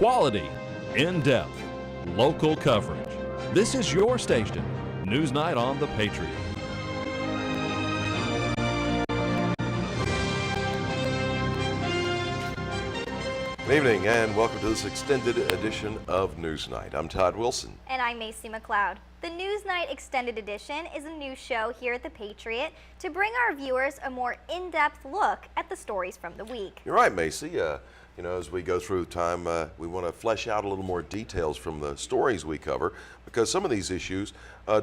Quality, in-depth, local coverage. This is your station, Newsnight on the Patriot. Good evening and welcome to this extended edition of Newsnight. I'm Todd Wilson. And I'm Macy McLeod. The Newsnight Extended Edition is a new show here at The Patriot to bring our viewers a more in-depth look at the stories from the week. You're right, Macy. As we go through time, we want to flesh out a little more details from the stories we cover because some of these issues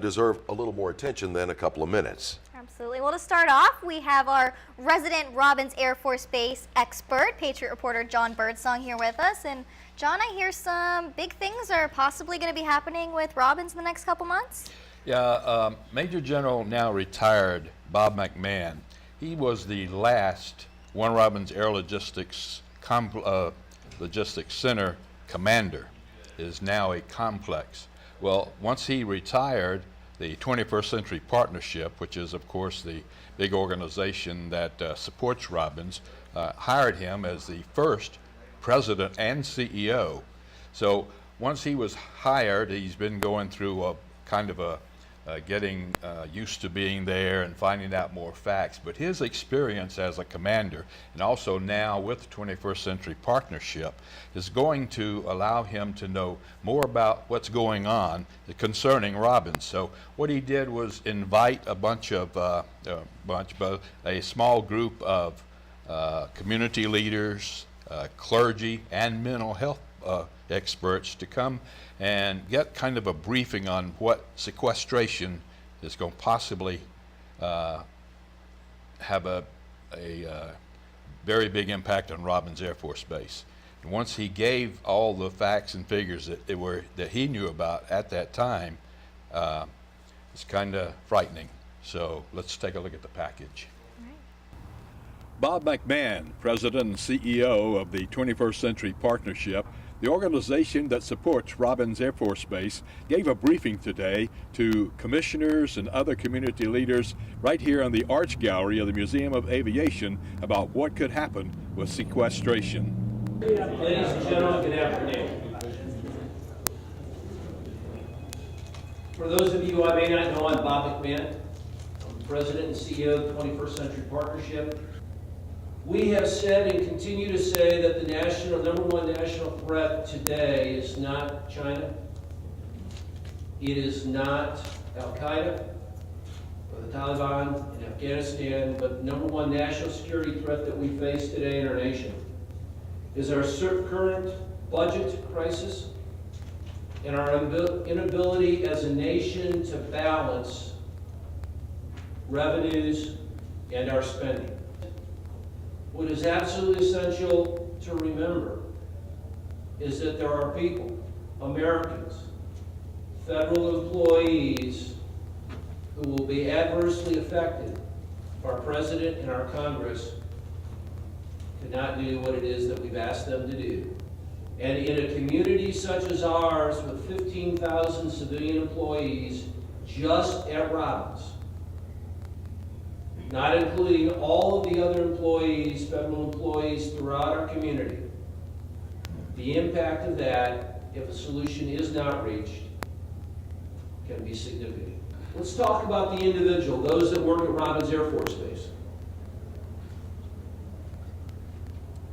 deserve a little more attention than a couple of minutes. Absolutely. Well, to start off, we have our resident Robins Air Force Base expert, Patriot reporter John Birdsong, here with us. And John, I hear some big things are possibly going to be happening with Robins in the next couple months. Yeah, Major General, now retired, Bob McMahon. He was the last Warner Robins Air Logistics Center commander. It is now a complex. Well, once he retired, the 21st Century Partnership, which is, of course, the big organization that supports Robins, hired him as the first president and CEO. So once he was hired, he's been going through a kind of a getting used to being there and finding out more facts. But his experience as a commander, and also now with the 21st Century Partnership, is going to allow him to know more about what's going on concerning Robins. So what he did was invite a small group of community leaders, clergy, and mental health experts to come and get kind of a briefing on what sequestration is going to possibly have a very big impact on Robins Air Force Base. And once he gave all the facts and figures that he knew about at that time, it's kind of frightening. So let's take a look at the package. Bob McMahon, President and CEO of the 21st Century Partnership, the organization that supports Robins Air Force Base, gave a briefing today to commissioners and other community leaders right here in the Arch Gallery of the Museum of Aviation about what could happen with sequestration. Ladies and gentlemen, good afternoon. For those of you who I may not know, I'm Bob McMahon. I'm the President and CEO of the 21st Century Partnership. We have said and continue to say that the number one national threat today is not China. It is not Al-Qaeda or the Taliban in Afghanistan, but the number one national security threat that we face today in our nation is our current budget crisis and our inability as a nation to balance revenues and our spending. What is absolutely essential to remember is that there are people, Americans, federal employees, who will be adversely affected if our President and our Congress cannot do what it is that we've asked them to do. And in a community such as ours with 15,000 civilian employees just at Robins, not including all of the other employees, federal employees throughout our community, the impact of that, if a solution is not reached, can be significant. Let's talk about the individual, those that work at Robins Air Force Base.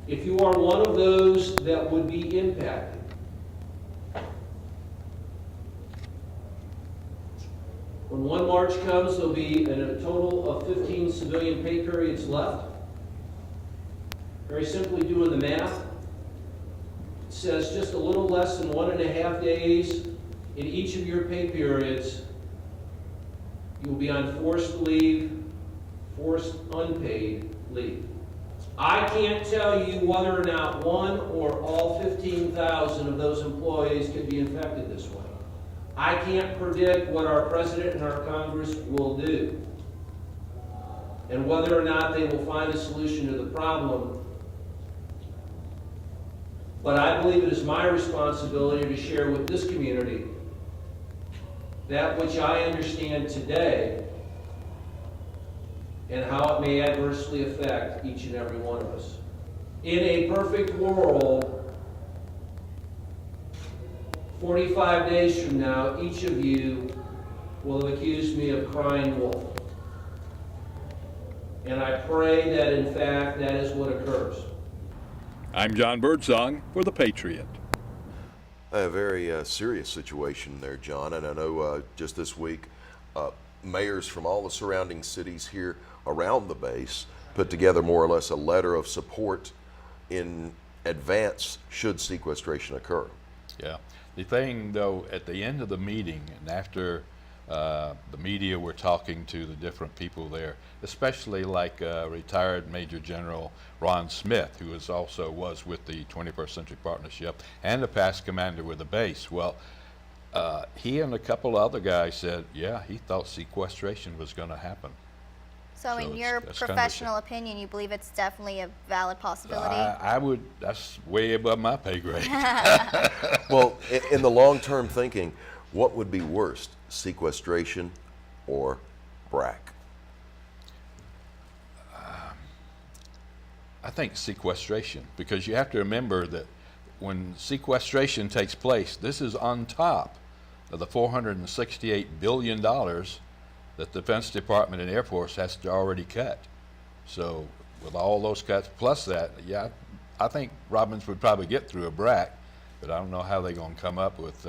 If you are one of those that would be impacted, when 1 March comes, there'll be a total of 15 civilian pay periods left. Very simply doing the math, it says just a little less than 1.5 days in each of your pay periods, you will be on forced leave, forced unpaid leave. I can't tell you whether or not one or all 15,000 of those employees could be infected this way. I can't predict what our President and our Congress will do and whether or not they will find a solution to the problem. But I believe it is my responsibility to share with this community that which I understand today and how it may adversely affect each and every one of us. In a perfect world, 45 days from now, each of you will have accused me of crying wolf. And I pray that, in fact, that is what occurs. I'm John Birdsong for The Patriot. A very serious situation there, John. And I know just this week, mayors from all the surrounding cities here around the base put together more or less a letter of support in advance should sequestration occur. Yeah. The thing, though, at the end of the meeting and after the media were talking to the different people there, especially like retired Major General Ron Smith, who was with the 21st Century Partnership and a past commander with the base. Well, he and a couple other guys said, yeah, he thought sequestration was going to happen. So in your professional opinion, you believe it's definitely a valid possibility? I would, that's way above my pay grade. Well, in the long-term thinking, what would be worst, sequestration or BRAC? I think sequestration, because you have to remember that when sequestration takes place, this is on top of the $468 billion that the Defense Department and Air Force has to already cut. So with all those cuts plus that, yeah, I think Robbins would probably get through a BRAC, but I don't know how they're going to come up with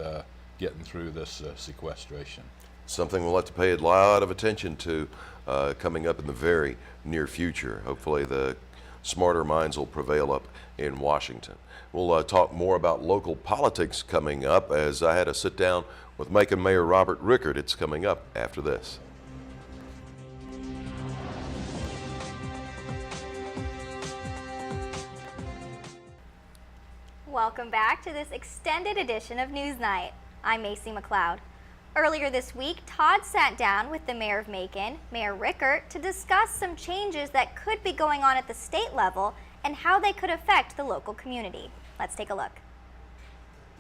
getting through this sequestration. Something we'll have to pay a lot of attention to coming up in the very near future. Hopefully the smarter minds will prevail up in Washington. We'll talk more about local politics coming up as I had a sit down with Macon Mayor Robert Rickert. It's coming up after this. Welcome back to this extended edition of Newsnight. I'm Macy McLeod. Earlier this week, Todd sat down with the mayor of Macon, Mayor Rickert, to discuss some changes that could be going on at the state level and how they could affect the local community. Let's take a look.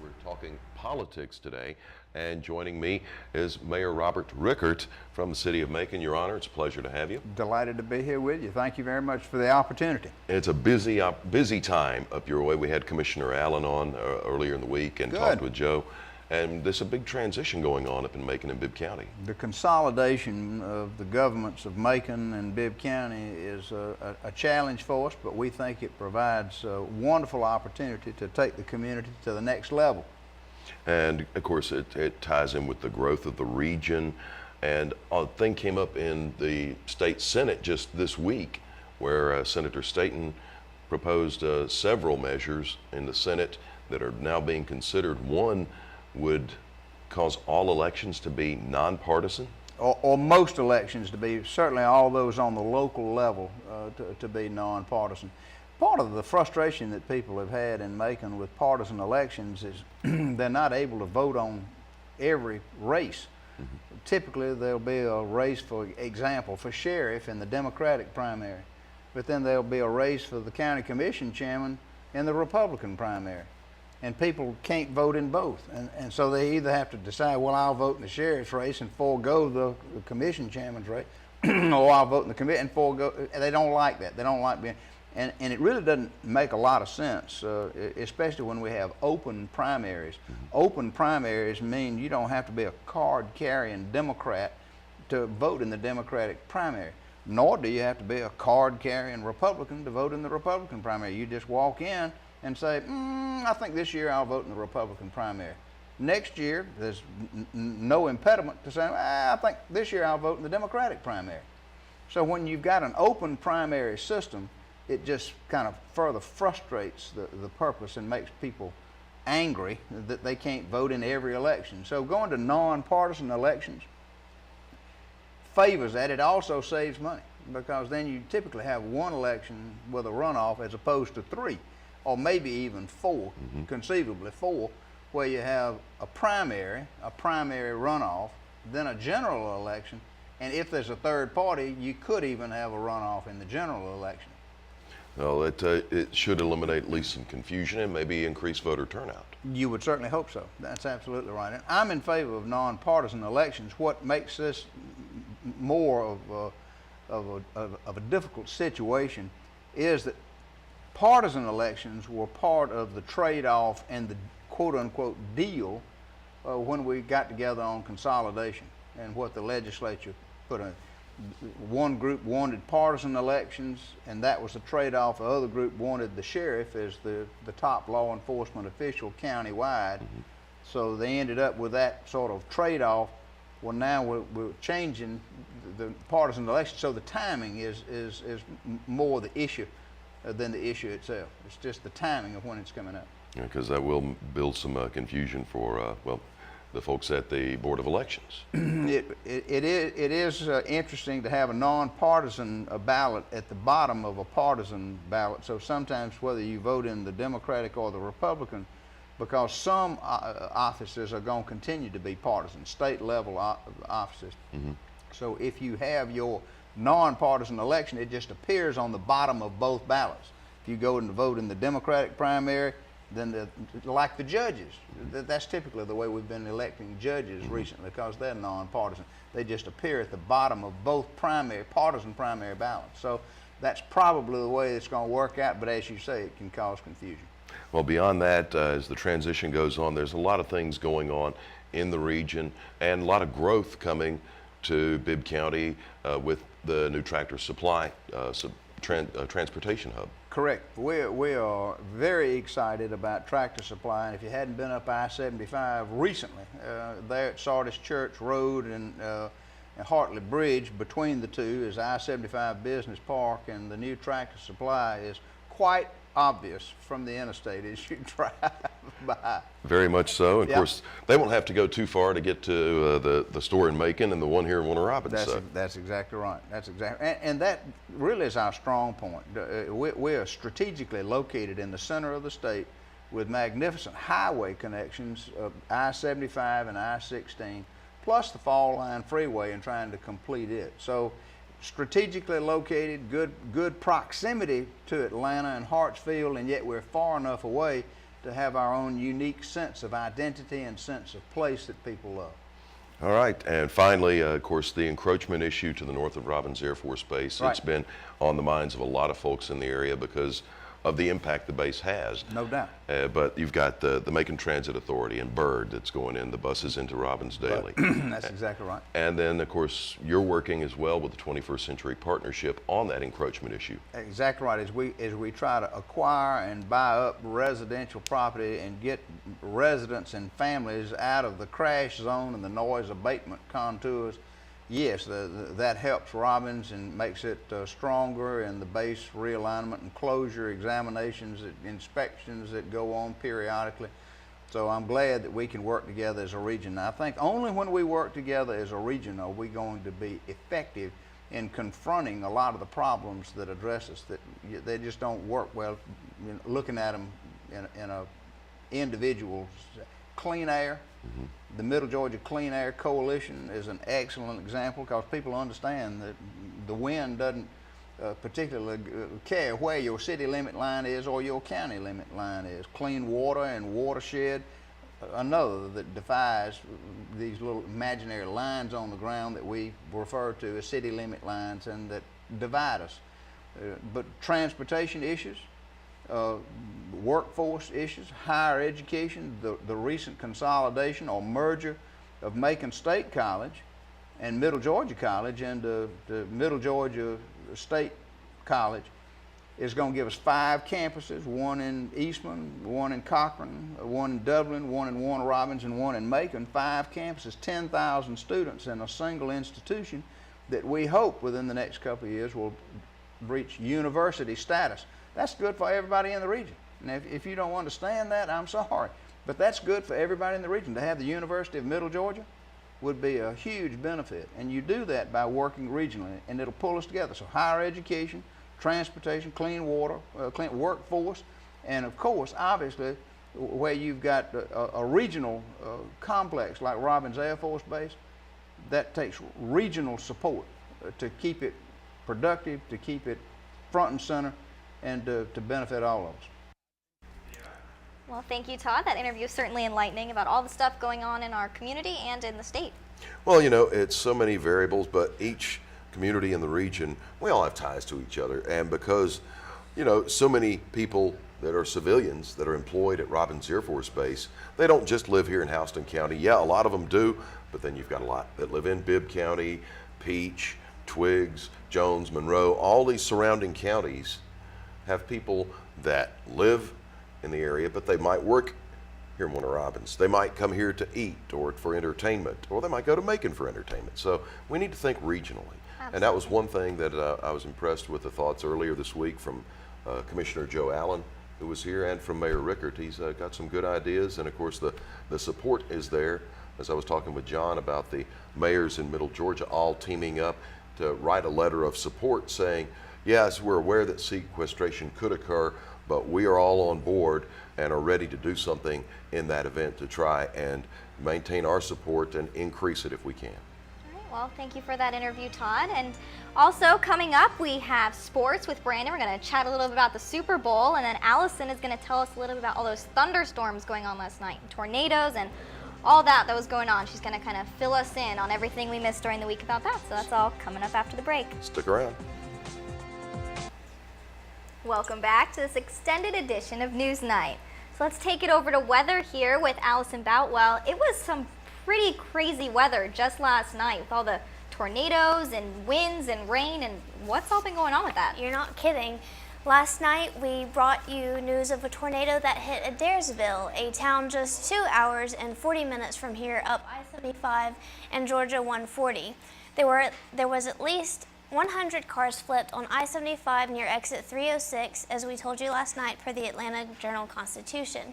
We're talking politics today, and joining me is Mayor Robert Rickert from the city of Macon. Your Honor, it's a pleasure to have you. Delighted to be here with you. Thank you very much for the opportunity. It's a busy time up your way. We had Commissioner Allen on earlier in the week and talked with Joe. And there's a big transition going on up in Macon and Bibb County. The consolidation of the governments of Macon and Bibb County is a challenge for us, but we think it provides a wonderful opportunity to take the community to the next level. And of course, it ties in with the growth of the region. And a thing came up in the state Senate just this week where Senator Staten proposed several measures in the Senate that are now being considered. One would cause all elections to be nonpartisan? Or most elections to be, certainly all those on the local level to be nonpartisan. Part of the frustration that people have had in Macon with partisan elections is they're not able to vote on every race. Mm-hmm. Typically there'll be a race, for example, for sheriff in the Democratic primary, but then there'll be a race for the county commission chairman in the Republican primary. And people can't vote in both. And so they either have to decide, well, I'll vote in the sheriff's race and forego the commission chairman's race, or I'll vote in the committee and forego. They don't like that. They don't like being, and it really doesn't make a lot of sense, especially when we have open primaries. Mm-hmm. Open primaries mean you don't have to be a card-carrying Democrat to vote in the Democratic primary, nor do you have to be a card-carrying Republican to vote in the Republican primary. You just walk in and say, I think this year I'll vote in the Republican primary. Next year, there's no impediment to saying, I think this year I'll vote in the Democratic primary. So when you've got an open primary system, it just kind of further frustrates the purpose and makes people angry that they can't vote in every election. So going to nonpartisan elections favors that. It also saves money, because then you typically have one election with a runoff as opposed to three, or maybe even four, conceivably four, where you have a primary runoff, then a general election, and if there's a third party, you could even have a runoff in the general election. Well, it should eliminate at least some confusion and maybe increase voter turnout. You would certainly hope so. That's absolutely right. And I'm in favor of nonpartisan elections. What makes this more of a difficult situation is that partisan elections were part of the trade-off and the quote-unquote deal when we got together on consolidation and what the legislature put in. One group wanted partisan elections, and that was the trade-off. The other group wanted the sheriff as the top law enforcement official countywide. So they ended up with that sort of trade-off. Well, now we're changing the partisan election, so the timing is more the issue than the issue itself. It's just the timing of when it's coming up. Because that will build some confusion for, well, the folks at the Board of Elections. It is interesting to have a nonpartisan ballot at the bottom of a partisan ballot. So sometimes whether you vote in the Democratic or the Republican, because some offices are going to continue to be partisan, state level offices. So if you have your nonpartisan election, it just appears on the bottom of both ballots. If you go and vote in the Democratic primary, then like the judges, that's typically the way we've been electing judges recently, because they're nonpartisan. They just appear at the bottom of both partisan primary ballots. So that's probably the way it's going to work out, but as you say, it can cause confusion. Well, beyond that, as the transition goes on, there's a lot of things going on in the region and a lot of growth coming to Bibb County with the new Tractor Supply transportation hub. Correct. We are very excited about Tractor Supply, and if you hadn't been up I-75 recently, there at Sardis Church Road and Hartley Bridge, between the two is I-75 Business Park, and the new Tractor Supply is quite obvious from the interstate as you drive by. Very much so. Of Yep. course, they won't have to go too far to get to the store in Macon and the one here in Warner Robins. That's exactly right. That's exactly, and that really is our strong point. We are strategically located in the center of the state with magnificent highway connections of I-75 and I-16, plus the Fall Line Freeway and trying to complete it. So strategically located, good proximity to Atlanta and Hartsfield, and yet we're far enough away to have our own unique sense of identity and sense of place that people love. All right, and finally, of course, the encroachment issue to the north of Robins Air Force Base. Right. It's been on the minds of a lot of folks in the area because of the impact the base has. No doubt. But you've got the Macon Transit Authority and Bird that's going in, the buses into Robins daily. That's exactly right. And then, of course, you're working as well with the 21st Century Partnership on that encroachment issue. Exactly right. As we try to acquire and buy up residential property and get residents and families out of the crash zone and the noise abatement contours, yes, that helps Robins and makes it stronger in the base realignment and closure examinations, inspections that go on periodically. So I'm glad that we can work together as a region. Now, I think only when we work together as a region are we going to be effective in confronting a lot of the problems that address us, that they just don't work well, looking at them in a individual. Clean air. The Middle Georgia Clean Air Coalition is an excellent example, because people understand that the wind doesn't particularly care where your city limit line is or your county limit line is. Clean water and watershed, another that defies these little imaginary lines on the ground that we refer to as city limit lines and that divide us. But transportation issues, workforce issues, higher education, the recent consolidation or merger of Macon State College and Middle Georgia College into the Middle Georgia State College is going to give us 5 campuses, one in Eastman, one in Cochran, one in Dublin, one in Warner Robins, and one in Macon. 5 campuses, 10,000 students in a single institution that we hope within the next couple of years will reach university status. That's good for everybody in the region. And if you don't understand that, I'm sorry. But that's good for everybody in the region. To have the University of Middle Georgia would be a huge benefit. And you do that by working regionally, and it'll pull us together. So higher education, transportation, clean water, clean workforce, and of course, obviously, where you've got a regional complex like Robins Air Force Base, that takes regional support to keep it productive, to keep it front and center, and to benefit all of us. Well, thank you, Todd. That interview is certainly enlightening about all the stuff going on in our community and in the state. Well, you know, it's so many variables, but each community in the region, we all have ties to each other. And because, you know, so many people that are civilians that are employed at Robins Air Force Base. They don't just live here in Houston County. Yeah, a lot of them do, but then you've got a lot that live in Bibb County, Peach, Twiggs, Jones, Monroe. All these surrounding counties have people that live in the area, but they might work here in Warner Robins. They might come here to eat or for entertainment, or they might go to Macon for entertainment. So we need to think regionally. Absolutely. And that was one thing that I was impressed with the thoughts earlier this week from Commissioner Joe Allen, who was here, and from Mayor Rickert. He's got some good ideas, and of course the support is there. As I was talking with John about the mayors in Middle Georgia all teaming up to write a letter of support saying, yes, we're aware that sequestration could occur, but we are all on board and are ready to do something in that event to try and maintain our support and increase it if we can. All right, well, thank you for that interview, Todd. And also coming up, we have sports with Brandon. We're going to chat a little bit about the Super Bowl, and then Allison is going to tell us a little bit about all those thunderstorms going on last night, tornadoes, and all that was going on. She's going to kind of fill us in on everything we missed during the week about that. So that's all coming up after the break. Stick around. Welcome back to this extended edition of Newsnight. So let's take it over to weather here with Allison Boutwell. It was some pretty crazy weather just last night with all the tornadoes and winds and rain, and what's all been going on with that? You're not kidding. Last night we brought you news of a tornado that hit Adairsville, a town just 2 hours and 40 minutes from here up I-75 and Georgia 140. There was at least 100 cars flipped on I-75 near exit 306, as we told you last night per the Atlanta Journal-Constitution.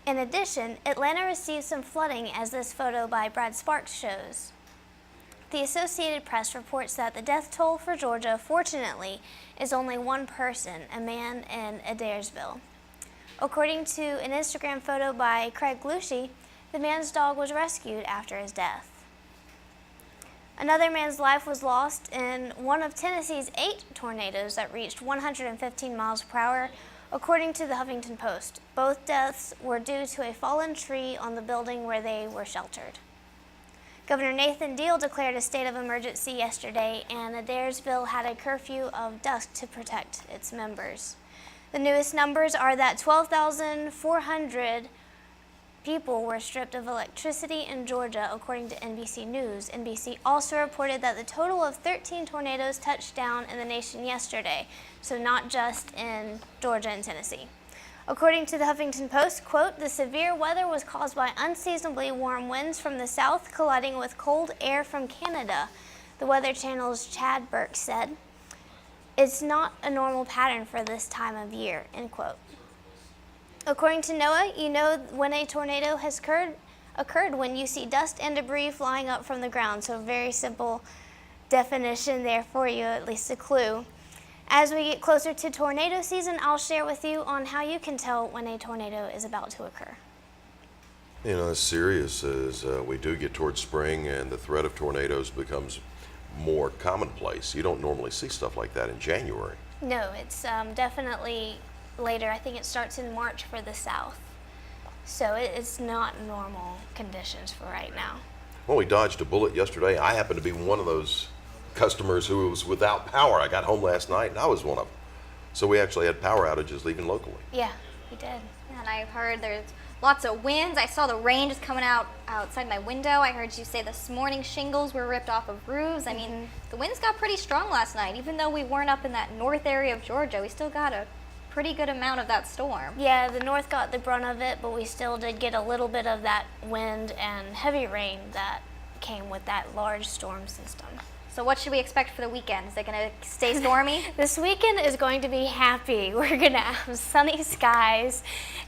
In addition, Atlanta received some flooding, as this photo by Brad Sparks shows. The Associated Press reports that the death toll for Georgia, fortunately, is only one person, a man in Adairsville. According to an Instagram photo by Craig Glushy, the man's dog was rescued after his death. Another man's life was lost in one of Tennessee's 8 tornadoes that reached 115 miles per hour, according to the Huffington Post. Both deaths were due to a fallen tree on the building where they were sheltered. Governor Nathan Deal declared a state of emergency yesterday, and Adairsville had a curfew of dusk to protect its members. The newest numbers are that 12,400 people were stripped of electricity in Georgia, according to NBC News. NBC also reported that the total of 13 tornadoes touched down in the nation yesterday, so not just in Georgia and Tennessee. According to the Huffington Post, quote, the severe weather was caused by unseasonably warm winds from the south colliding with cold air from Canada, the Weather Channel's Chad Burke said. It's not a normal pattern for this time of year, end quote. According to NOAA, you know when a tornado has occurred when you see dust and debris flying up from the ground. So very simple definition there for you, at least a clue. As we get closer to tornado season, I'll share with you on how you can tell when a tornado is about to occur. You know, as serious as we do get towards spring and the threat of tornadoes becomes more commonplace, you don't normally see stuff like that in January. No, it's definitely later. I think it starts in March for the South. So it's not normal conditions for right now. Well, we dodged a bullet yesterday. I happened to be one of those customers who was without power. I got home last night and I was one of them. So we actually had power outages even locally. Yeah, we did. Yeah, and I've heard there's lots of winds. I saw the rain just coming out outside my window. I heard you say this morning shingles were ripped off of roofs. I mean, the winds got pretty strong last night. Even though we weren't up in that north area of Georgia, we still got a pretty good amount of that storm. Yeah, the north got the brunt of it, but we still did get a little bit of that wind and heavy rain that came with that large storm system. So what should we expect for the weekend? Is it going to stay stormy? This weekend is going to be happy. We're going to have sunny skies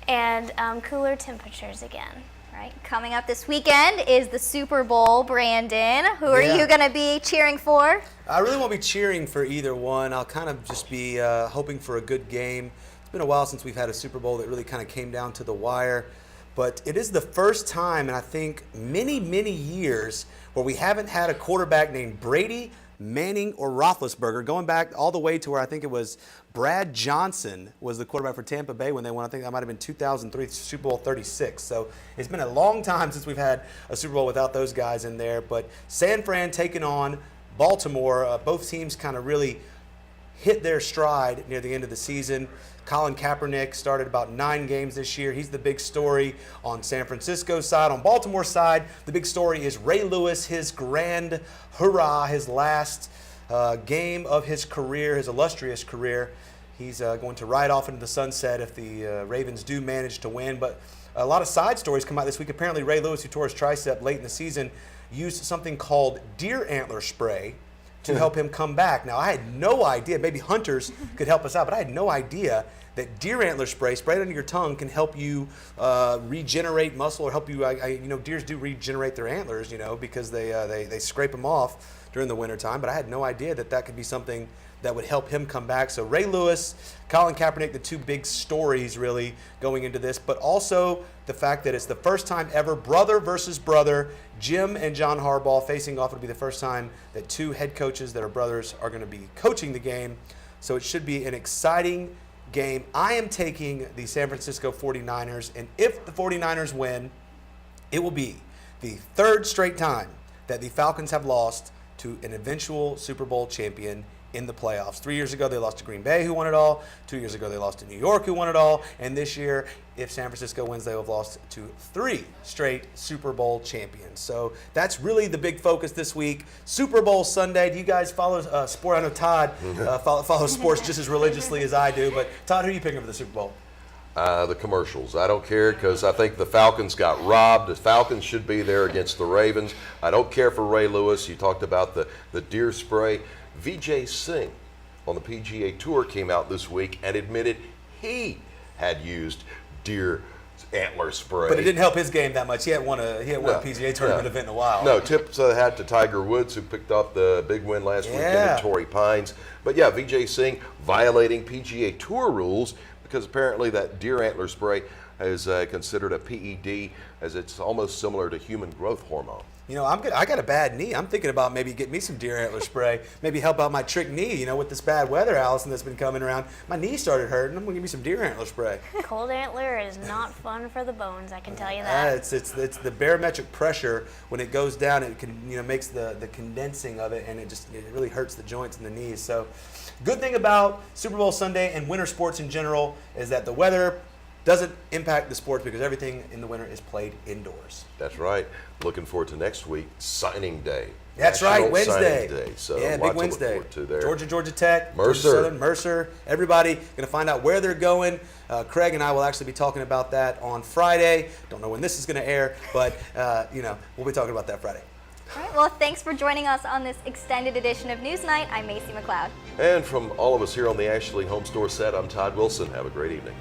and cooler temperatures again. Right. Coming up this weekend is the Super Bowl, Brandon. Who are you going to be cheering for? I really won't be cheering for either one. I'll kind of just be hoping for a good game. It's been a while since we've had a Super Bowl that really kind of came down to the wire. But it is the first time in, I think, many, many years where we haven't had a quarterback named Brady, Manning, or Roethlisberger, going back all the way to where I think it was Brad Johnson was the quarterback for Tampa Bay when they won. I think that might have been 2003, Super Bowl 36. So it's been a long time since we've had a Super Bowl without those guys in there. But San Fran taking on Baltimore, both teams kind of really hit their stride near the end of the season. Colin Kaepernick started about 9 games this year. He's the big story on San Francisco's side. On Baltimore's side, the big story is Ray Lewis, his grand hurrah, his last game of his career, his illustrious career. He's going to ride off into the sunset if the Ravens do manage to win. But a lot of side stories come out this week. Apparently, Ray Lewis, who tore his tricep late in the season, used something called deer antler spray to help him come back. Now, I had no idea, maybe hunters could help us out, but I had no idea that deer antler spray sprayed under your tongue can help you regenerate muscle or help you, you know, deers do regenerate their antlers, you know, because they scrape them off during the wintertime, but I had no idea that that could be something that would help him come back. So Ray Lewis, Colin Kaepernick, the 2 big stories really going into this, but also the fact that it's the first time ever brother versus brother, Jim and John Harbaugh facing off. It'll be the first time that 2 head coaches that are brothers are going to be coaching the game. So it should be an exciting game. I am taking the San Francisco 49ers, and if the 49ers win, it will be the 3rd straight time that the Falcons have lost to an eventual Super Bowl champion in the playoffs. 3 years ago, they lost to Green Bay, who won it all. 2 years ago, they lost to New York, who won it all. And this year, if San Francisco wins, they will have lost to 3 straight Super Bowl champions. So that's really the big focus this week. Super Bowl Sunday. Do you guys follow sport? I know Todd follows sports just as religiously as I do. But Todd, who are you picking for the Super Bowl? The commercials. I don't care because I think the Falcons got robbed. The Falcons should be there against the Ravens. I don't care for Ray Lewis. You talked about the deer spray. Vijay Singh on the PGA Tour came out this week and admitted he had used deer antler spray. But it didn't help his game that much. He hadn't won a PGA tournament event in a while. No, tips hat to Tiger Woods, who picked up the big win last weekend at Torrey Pines. But yeah, Vijay Singh violating PGA Tour rules because apparently that deer antler spray is considered a PED, as it's almost similar to human growth hormone. You know, I got a bad knee. I'm thinking about maybe getting me some deer antler spray, maybe help out my trick knee, you know, with this bad weather, Allison, that's been coming around. My knee started hurting. I'm going to give me some deer antler spray. Cold antler is not fun for the bones, I can tell you that. It's the barometric pressure. When it goes down, it can, you know, makes the condensing of it, and it really hurts the joints and the knees. So good thing about Super Bowl Sunday and winter sports in general is that the weather doesn't impact the sports because everything in the winter is played indoors. That's right. Looking forward to next week, signing day. That's National right, Wednesday. Signing day. So yeah, lots big to Wednesday. look forward to there. Georgia Tech, Mercer. Georgia Southern, Mercer, everybody going to find out where they're going. Craig and I will actually be talking about that on Friday. Don't know when this is going to air, but you know, we'll be talking about that Friday. All right, well, thanks for joining us on this extended edition of Newsnight. I'm Macy McLeod. And from all of us here on the Ashley Home Store set, I'm Todd Wilson. Have a great evening.